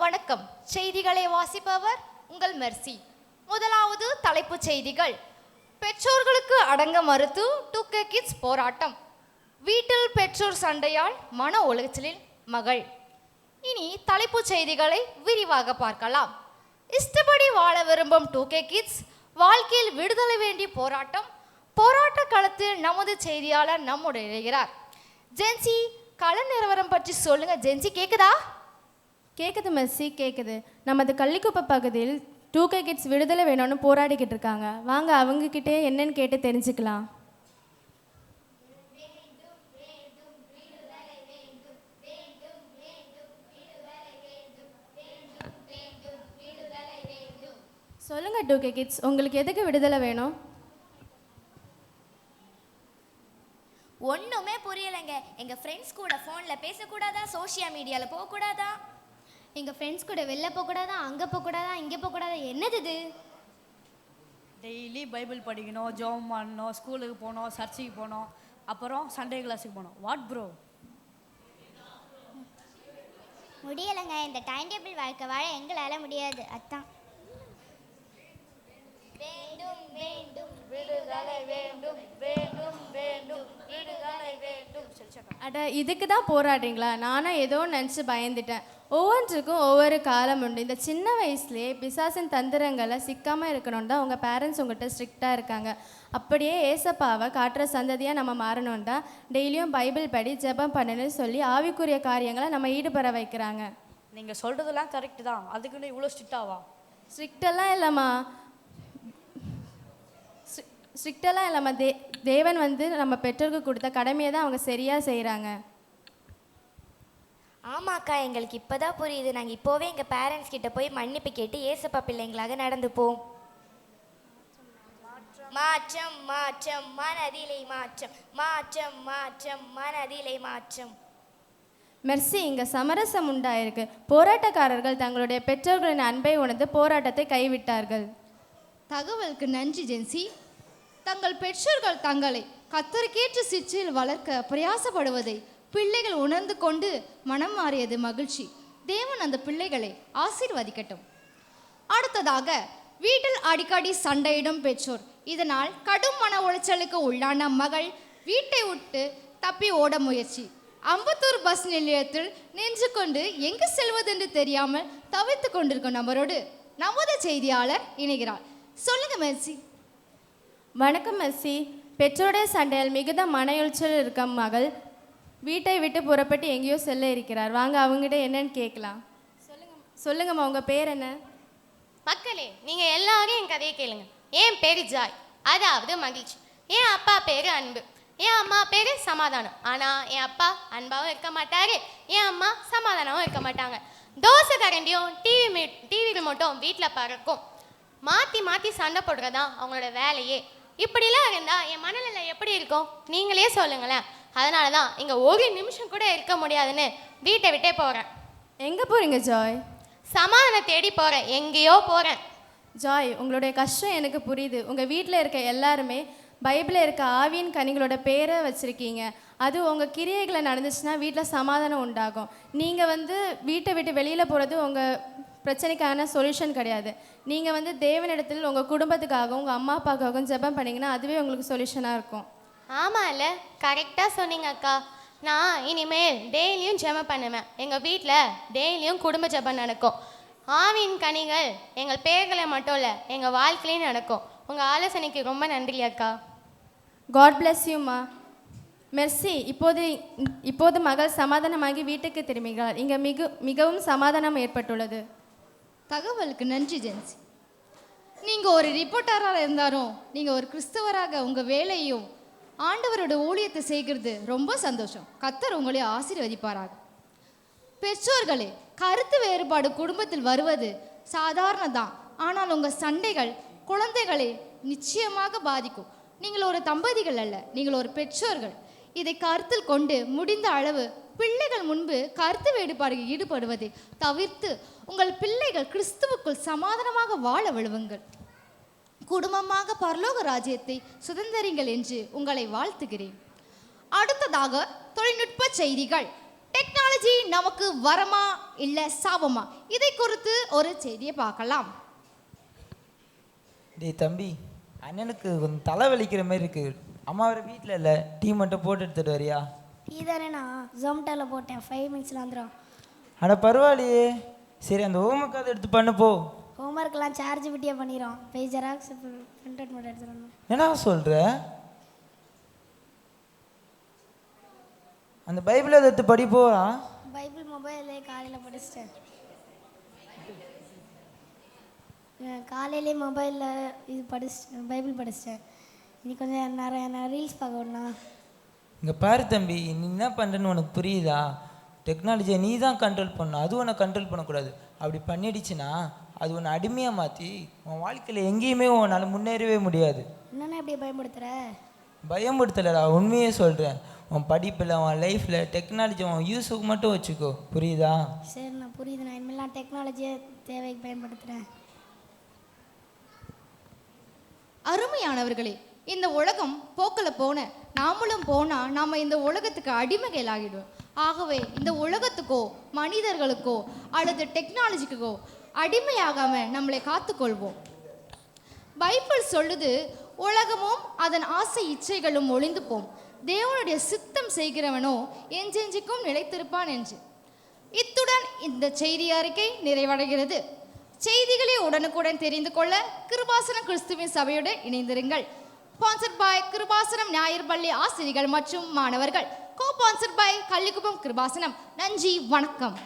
வணக்கம். செய்திகளை வாசிப்பவர் உங்கள் மெர்சி. முதலாவது தலைப்புச் செய்திகள். பெற்றோர்களுக்கு அடங்க மறுத்து 2K கிட்ஸ் போராட்டம். வீட்டில் பெற்றோர் சண்டையால் மன உளைச்சலில் மகள். இனி தலைப்புச் செய்திகளை விரிவாக பார்க்கலாம். இஷ்டப்படி வாழ விரும்பும் 2K கிட்ஸ் வாழ்க்கையில் விடுதலை வேண்டி போராட்டம். போராட்ட களத்தில் நமது செய்தியாளர் நம்முடைய இணைகிறார். ஜென்சி, கள நிலவரம் பற்றி சொல்லுங்க. ஜென்சி, கேக்குதா? கேட்குது மெர்சி, கேட்குது. நமது கள்ளிக்குப்பை பகுதியில் 2K கிட்ஸ் விடுதலை வேணும்னு போராடிக்கிட்டு இருக்காங்க. வாங்க அவங்கக்கிட்டே என்னன்னு கேட்டு தெரிஞ்சுக்கலாம். சொல்லுங்க 2K கிட்ஸ், உங்களுக்கு எதுக்கு விடுதலை வேணும்? ஒன்றுமே புரியலைங்க. எங்கள் ஃப்ரெண்ட்ஸ் கூட ஃபோனில் பேசக்கூடாதா, சோஷியல் மீடியாவில் போகக்கூடாதா, எங்கள் ஃப்ரெண்ட்ஸ் கூட வெளில போகக்கூடாதா, அங்கே போகக்கூடாதா, இங்கே போகக்கூடாதா, என்னது இது? டெய்லி பைபிள் படிக்கணும், ஜெபம் பண்ணணும், ஸ்கூலுக்கு போகணும், சர்ச்சுக்கு போகணும், அப்புறம் சண்டே கிளாஸுக்கு போகணும். What bro? முடியலைங்க. இந்த டைம் டேபிள் வாழ்க்கை வாழ எங்களால் முடியாது. அதான் வேண்டும் வேண்டும் விடுதலை வேண்டும், வேண்டும் வேண்டும் விடுதலை வேண்டும். அட, இதுக்கு தான் போராடுறீங்களா? நானும் ஏதோ நினச்சி பயந்துட்டேன். ஒவ்வொன்றுக்கும் ஒவ்வொரு காலம் உண்டு. இந்த சின்ன வயசுலேயே பிசாசின் தந்திரங்களை சிக்காமல் இருக்கணும்னு தான் உங்கள் பேரண்ட்ஸ் உங்கள்கிட்ட ஸ்ட்ரிக்டாக இருக்காங்க. அப்படியே ஏசப்பாவை காட்டுற சந்ததியாக நம்ம மாறணும்டா டெய்லியும் பைபிள் படி ஜெபம் பண்ணணும்னு சொல்லி ஆவிக்குரிய காரியங்களை நம்ம ஈடுபட வைக்கிறாங்க. நீங்கள் சொல்கிறதெல்லாம் கரெக்டு தான். அதுக்குன்னு இவ்வளோ ஸ்ட்ரிக்டாவா? ஸ்ட்ரிக்டெல்லாம் இல்லைம்மா, ஸ்ட்ரிக்டெல்லாம் இல்லாம தேவன் நம்ம பெற்றோருக்கு கொடுத்த கடமையை தான் அவங்க சரியாக செய்கிறாங்க. ஆமாக்கா, எங்களுக்கு இப்போ தான் புரியுது. நாங்கள் இப்போவே எங்கள் பேரண்ட்ஸ் கிட்ட போய் மன்னிப்பு கேட்டு ஏசப்பா பிள்ளைங்களாக நடந்துப்போம். மாற்றம் மாற்றம் மனதிலை மாற்றம், மாற்றம் மாற்றம் மனதிலை மாற்றம். மெர்சி, இங்கே சமரசம் உண்டாயிருக்கு. போராட்டக்காரர்கள் தங்களுடைய பெற்றோர்களின் அன்பை உணர்ந்து போராட்டத்தை கைவிட்டார்கள். தகவலுக்கு நன்றி ஜென்சி. தங்கள் பெற்றோர்கள் தங்களை கத்தருக்கேற்ற சிற்றையில் வளர்க்க பிரயாசப்படுவதை பிள்ளைகள் உணர்ந்து கொண்டு மனம் மாறியது மகிழ்ச்சி. தேவன் அந்த பிள்ளைகளை ஆசீர்வதிக்கட்டும். அடுத்ததாக, வீட்டில் அடிக்கடி சண்டையிடும் பெற்றோர். இதனால் கடும் மன உளைச்சலுக்கு உள்ளான மகள் வீட்டை விட்டு தப்பி ஓட முயற்சி. அம்பத்தூர் பஸ் நிலையத்தில் நின்று கொண்டு எங்கு செல்வதென்று தெரியாமல் தவித்து கொண்டிருக்கும் நபரோடு நமது செய்தியாளர் இணைகிறார். சொல்லுங்க மெர்சி. வணக்கம் மெர்சி. பெற்றோருடைய சண்டையால் மிகுந்த மன உளைச்சல் இருக்க மகள் வீட்டை விட்டு புறப்பட்டு எங்கேயோ செல்ல இருக்கிறார். வாங்க அவங்ககிட்ட என்னன்னு கேட்கலாம். சொல்லுங்கம்மா, உங்கள் பேர் என்ன? மக்களே, நீங்கள் எல்லாரும் என் கதையை கேளுங்க. என் பேர் ஜாய், அதாவது மகிழ்ச்சி. என் அப்பா பேர் அன்பு, என் அம்மா பேர் சமாதானம். ஆனால் என் அப்பா அன்பாகவும் இருக்க மாட்டார், என் அம்மா சமாதானமும் இருக்க மாட்டாங்க. தோசை கரண்டியும் டிவி ரிமோட்டும் வீட்டில் பறக்கும். மாற்றி மாற்றி சண்டை போடுறதான் அவங்களோட வேலையே. இப்படிலாம் இருந்தால் என் மனநிலை எப்படி இருக்கும் நீங்களே சொல்லுங்களேன். அதனால தான் இங்கே ஒரு நிமிஷம் கூட இருக்க முடியாதுன்னு வீட்டை விட்டே போகிறேன். எங்கே போகிறீங்க ஜாய்? சமாதானம் தேடி போகிறேன், எங்கேயோ போகிறேன். ஜாய், உங்களுடைய கஷ்டம் எனக்கு புரியுது. உங்கள் வீட்டில் இருக்க எல்லாருமே பைபிளில் இருக்க ஆவியின் கனிகளோட பேரை வச்சுருக்கீங்க. அது உங்கள் கிரியைகளை நடந்துச்சுன்னா வீட்டில் சமாதானம் உண்டாகும். நீங்கள் வீட்டை விட்டு வெளியில் போகிறது உங்கள் பிரச்சனைக்கான சொல்யூஷன் கிடையாது. நீங்கள் தேவனிடத்தில் உங்கள் குடும்பத்துக்காகவும் உங்கள் அம்மா அப்பாவுக்காகவும் ஜெபம் பண்ணிங்கன்னா அதுவே உங்களுக்கு சொல்யூஷனாக இருக்கும். ஆமாம் இல்லை, கரெக்டாக சொன்னீங்க அக்கா. நான் இனிமேல் டெய்லியும் ஜெபம் பண்ணுவேன். எங்கள் வீட்டில் டெய்லியும் குடும்ப ஜெபம் நடக்கும். ஆவியின் கனிகள் எங்கள் பேர்களை மட்டும் இல்லை, எங்கள் வாழ்க்கையிலையும் நடக்கும். உங்கள் ஆலோசனைக்கு ரொம்ப நன்றி அக்கா. காட் பிளஸ் யூம்மா. மெர்சி, இப்போது மகள் சமாதானமாகி வீட்டுக்கு திரும்பிகிறார். இங்கே மிகவும் சமாதானம் ஏற்பட்டுள்ளது. தகவலுக்கு நன்றி ஜென்சி. நீங்கள் ஒரு ரிப்போர்ட்டராக இருந்தாலும் நீங்கள் ஒரு கிறிஸ்தவராக உங்கள் வேலையும் ஆண்டவரோட ஊழியத்தை செய்கிறது ரொம்ப சந்தோஷம். கர்த்தர் உங்களை ஆசீர்வதிப்பாராக. பெற்றோர்களே, கருத்து வேறுபாடு குடும்பத்தில் வருவது சாதாரணதான். ஆனால் உங்கள் சண்டைகள் குழந்தைகளை நிச்சயமாக பாதிக்கும். நீங்கள் ஒரு தம்பதிகள் அல்ல, நீங்கள் ஒரு பெற்றோர்கள். இதை கருத்தில் கொண்டு முடிந்த அளவு பிள்ளைகள் முன்பு கருத்து வேறுபாடுகளில் ஈடுபடுவதை தவிர்த்து உங்கள் பிள்ளைகள் கிறிஸ்துவுக்குள் சமாதானமாக வாழ விழுவுங்கள். குடும்பமாக பரலோக ராஜ்யத்தை சுதந்திரிங்கள் என்று உங்களை வாழ்த்துகிறேன். அடுத்ததாக தொழில்நுட்ப செய்திகள். டெக்னாலஜி நமக்கு வரமா இல்ல சாபமா? இதை குறித்து ஒரு செய்தியை பார்க்கலாம். டேய் தம்பி, அண்ணனுக்கு கொஞ்சம் தலை வலிக்கிற மாதிரி இருக்கு. அம்மா வேறு வீட்டில் இல்லை, டீ மட்டும் போட்டு எடுத்துகிட்டு வரியா? டீ தானேண்ணா ஜொமேட்டோவில் போட்டேன், 5 மினிட்ஸில் வந்துடும். அட பரவாயில்லையே. சரி, அந்த ஹோம்ஒர்க்காவது எடுத்து பண்ணு போ. ஹோம்ஒர்க்லாம் சார்ஜ் விட்டியே பண்ணிடும். பேஜ் ஜெராக்ஸ் பிரிண்ட் அவுட் மட்டும் எடுத்துடணும். என்ன சொல்கிற? அந்த பைபிளை எடுத்து படிப்போடா. பைபிள் மொபைல்லே காலையில் படிச்சிட்டேன். காலையிலே மொபைலில் இது பைபிள் படிச்சிட்டேன். இன்னைக்கு கொஞ்சம் நேரம் என்ன ரீல்ஸ் பார்க்க விடலாம். இங்கே பாரு தம்பி, நீ என்ன பண்ணுறன்னு உனக்கு புரியுதா? டெக்னாலஜியை நீ தான் கண்ட்ரோல் பண்ணணும், அது உன்னை கண்ட்ரோல் பண்ணக்கூடாது. அப்படி பண்ணிடுச்சுன்னா அது உன்னை அடிமையாக மாற்றி உன் வாழ்க்கையில் எங்கேயுமே உன்னால் முன்னேறவே முடியாது. என்னென்ன எப்படி பயன்படுத்துகிற? பயன்படுத்தலைடா, உண்மையே சொல்கிறேன். உன் படிப்பில், உன் லைஃப்பில் டெக்னாலஜி உன் யூஸுக்கு மட்டும் வச்சுக்கோ, புரியுதா? சரி, நான் புரியுது. நான் இனிமேலாம் டெக்னாலஜியை தேவைக்கு பயன்படுத்துகிறேன். அருமையானவர்களே, இந்த உலகம் போக்கில் போன நாமளும் போனால் நாம் இந்த உலகத்துக்கு அடிமைகளாகிடுவோம். ஆகவே இந்த உலகத்துக்கோ மனிதர்களுக்கோ அல்லது டெக்னாலஜிக்கோ அடிமையாகாமல் நம்மளை காத்துக்கொள்வோம். பைபிள் சொல்லுது, உலகமும் அதன் ஆசை இச்சைகளும் ஒளிந்து போம், தேவனுடைய சித்தம் செய்கிறவனோ என்றென்றைக்கும் நிலைத்திருப்பான் என்று. இத்துடன் இந்த செய்தி அறிக்கை நிறைவடைகிறது. செய்திகளை உடனுக்குடன் தெரிந்து கொள்ள கிருபாசனம் கிறிஸ்துவின் சபையுடன் இணைந்திருங்கள். ஸ்பான்சர்ட் பை கிருபாசனம் ஞாயிறு பள்ளி ஆசிரியர்கள் மற்றும் மாணவர்கள். Co sponsored by Kallikuppam Kirubasanam. நன்றி, வணக்கம்.